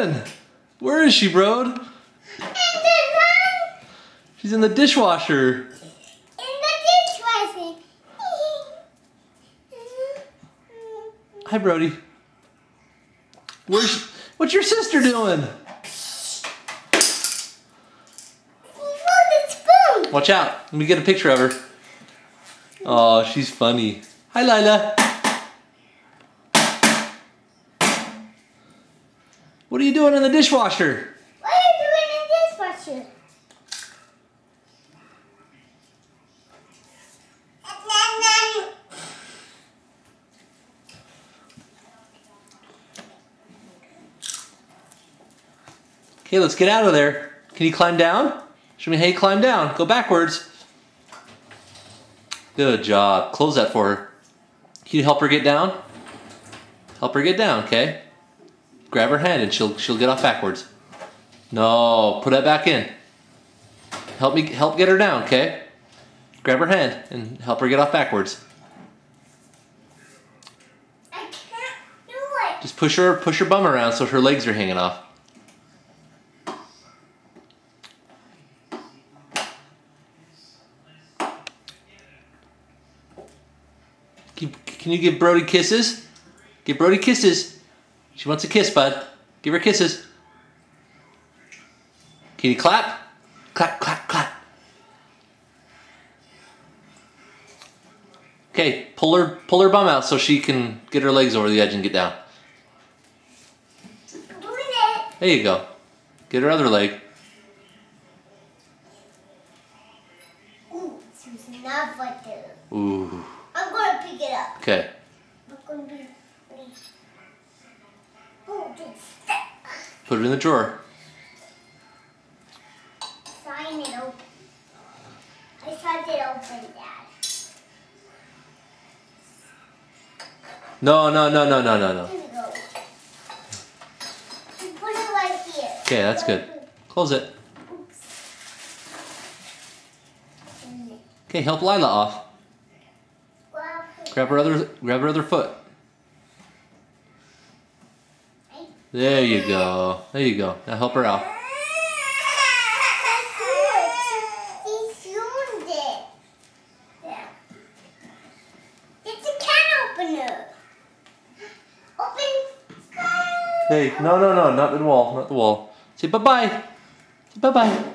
doing? Where is she, bro? She's in the dishwasher. Hi, Brody. What's your sister doing? Watch out. Let me get a picture of her. Oh, she's funny. Hi, Lilah. What are you doing in the dishwasher? What are you doing in the dishwasher? Okay, let's get out of there. Can you climb down? Show me how you climb down. Go backwards. Good job. Close that for her. Can you help her get down? Help her get down, okay? Grab her hand and she'll get off backwards. No, put that back in. Help get her down, okay? Grab her hand and help her get off backwards. I can't do it. Just push her bum around so her legs are hanging off. Can you give Brody kisses? Give Brody kisses. She wants a kiss, bud. Give her kisses. Can you clap? Clap, clap, clap. Okay, pull her bum out so she can get her legs over the edge and get down. Doing it. There you go. Get her other leg. Ooh, she's not right there. Ooh. I'm gonna pick it up. Okay. I'm gonna be. Oh, Put it in the drawer. Sign it open. I tried it open, Dad. No. Here we go. You put it right here. Okay, that's good. Close it. Oops. Okay, help Lilah off. Grab her other foot. There you go. There you go. Now help her out. He's doing it. Yeah. It's a can opener. Open. Hey, no, not the wall, not the wall. Say bye-bye. Say bye-bye.